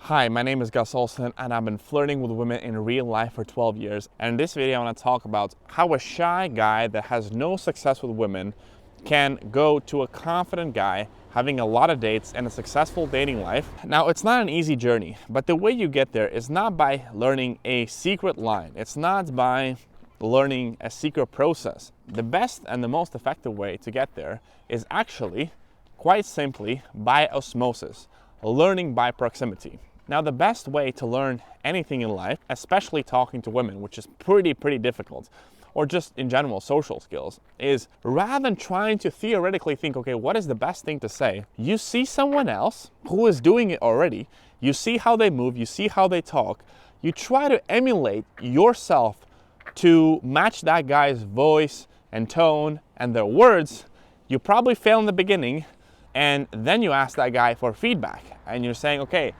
Hi, my name is Gus Olsen and I've been flirting with women in real life for 12 years. And in this video, I want to talk about how a shy guy that has no success with women can go to a confident guy having a lot of dates and a successful dating life. Now, it's not an easy journey, but the way you get there is not by learning a secret line. It's not by learning a secret process. The best and the most effective way to get there is actually, quite simply, by osmosis, learning by proximity. Now, the best way to learn anything in life, especially talking to women, which is pretty difficult, or just in general social skills, is rather than trying to theoretically think, okay, what is the best thing to say? You see someone else who is doing it already, you see how they move, you see how they talk, you try to emulate yourself to match that guy's voice and tone and their words. You probably fail in the beginning, and then you ask that guy for feedback, and you're saying, okay,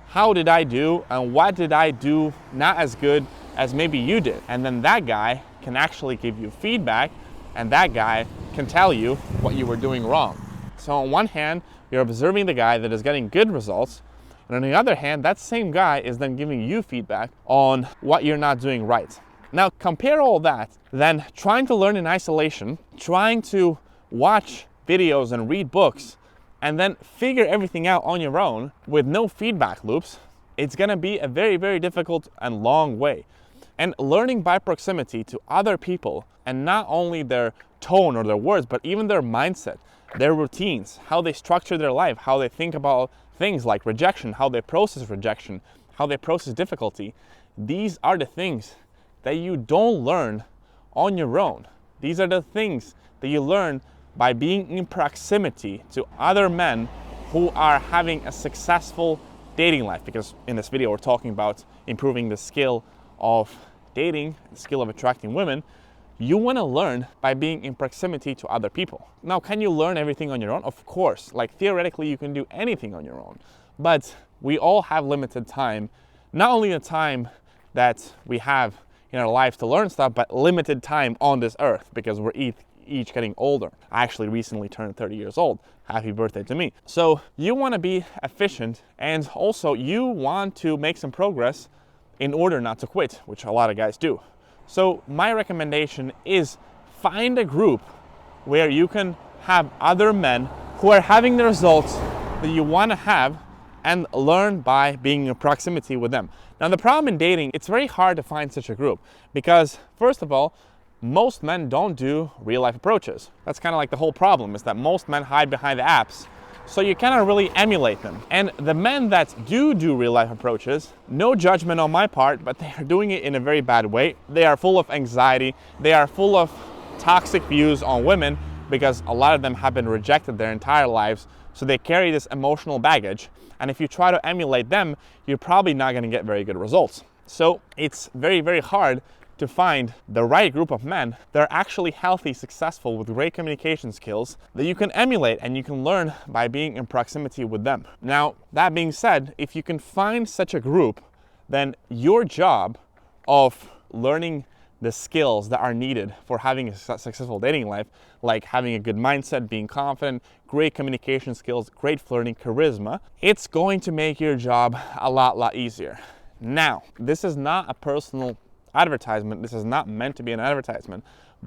how did I do and what did I do not as good as maybe you did? And then that guy can actually give you feedback, and that guy can tell you what you were doing wrong. So on one hand, you're observing the guy that is getting good results, and on the other hand, that same guy is then giving you feedback on what you're not doing right. Now compare all that, then trying to learn in isolation, trying to watch videos and read books, and then figure everything out on your own with no feedback loops. It's gonna be a very difficult and long way. And learning by proximity to other people, and not only their tone or their words, but even their mindset, their routines, how they structure their life, how they think about things like rejection, how they process rejection, how they process difficulty. These are the things that you don't learn on your own. These are the things that you learn by being in proximity to other men who are having a successful dating life. Because in this video, we're talking about improving the skill of dating, the skill of attracting women. You want to learn by being in proximity to other people. Now, can you learn everything on your own? Of course. Like theoretically, you can do anything on your own. But we all have limited time. Not only the time that we have in our life to learn stuff, but limited time on this earth, because we're each getting older. I actually recently turned 30 years old. Happy birthday to me. So you want to be efficient, and also you want to make some progress in order not to quit, which a lot of guys do. So my recommendation is find a group where you can have other men who are having the results that you want to have, and learn by being in proximity with them. Now, the problem in dating, it's very hard to find such a group because, first of all, most men don't do real life approaches. That's kind of like the whole problem, is that most men hide behind the apps. So you cannot really emulate them. And the men that do real life approaches, no judgment on my part, but they are doing it in a very bad way. They are full of anxiety. They are full of toxic views on women because a lot of them have been rejected their entire lives. So they carry this emotional baggage. And if you try to emulate them, you're probably not going to get very good results. So it's very hard to find the right group of men that are actually healthy, successful, with great communication skills that you can emulate and you can learn by being in proximity with them. Now, that being said, if you can find such a group, then your job of learning the skills that are needed for having a successful dating life, like having a good mindset, being confident, great communication skills, great flirting, charisma, it's going to make your job a lot easier. Now, this is not a personal advertisement. This is not meant to be an advertisement.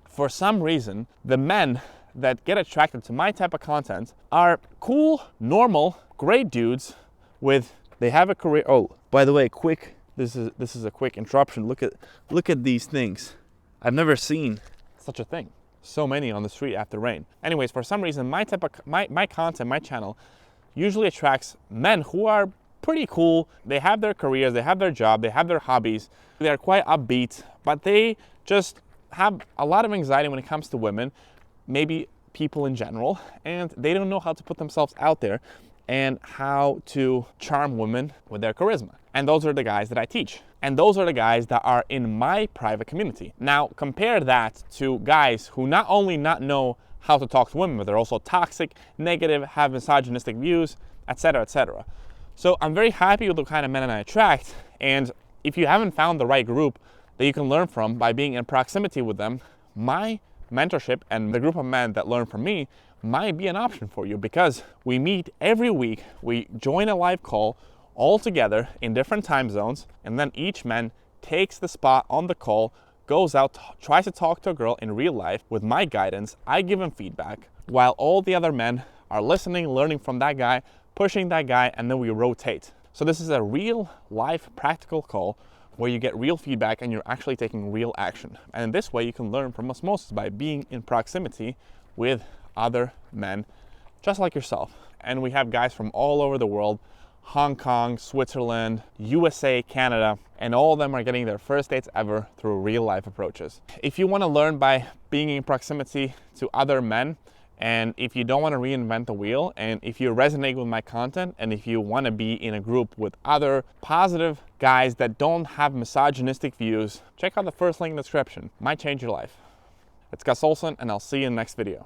For some reason, the men that get attracted to my type of content are cool, normal, great dudes they have a career. Oh, by the way, this is a quick interruption. Look at these things. I've never seen such a thing. So many on the street after rain. Anyways, for some reason, my content, my channel usually attracts men who are pretty cool. They have their careers, they have their job, they have their hobbies. They're quite upbeat, but they just have a lot of anxiety when it comes to women, maybe people in general, and they don't know how to put themselves out there and how to charm women with their charisma. And those are the guys that I teach. And those are the guys that are in my private community. Now, compare that to guys who not only not know how to talk to women, but they're also toxic, negative, have misogynistic views, etc., etc. So I'm very happy with the kind of men I attract, and if you haven't found the right group that you can learn from by being in proximity with them, my mentorship and the group of men that learn from me might be an option for you, because we meet every week, we join a live call, all together in different time zones, and then each man takes the spot on the call, goes out, tries to talk to a girl in real life. With my guidance, I give him feedback, while all the other men are listening, learning from that guy, pushing that guy, and then we rotate. So this is a real life practical call where you get real feedback and you're actually taking real action. And in this way, you can learn from osmosis by being in proximity with other men just like yourself. And we have guys from all over the world, Hong Kong, Switzerland, USA, Canada, and all of them are getting their first dates ever through real life approaches. If you want to learn by being in proximity to other men, and if you don't want to reinvent the wheel, and if you resonate with my content, and if you want to be in a group with other positive guys that don't have misogynistic views, check out the first link in the description. Might change your life. It's Gus Olsen, and I'll see you in the next video.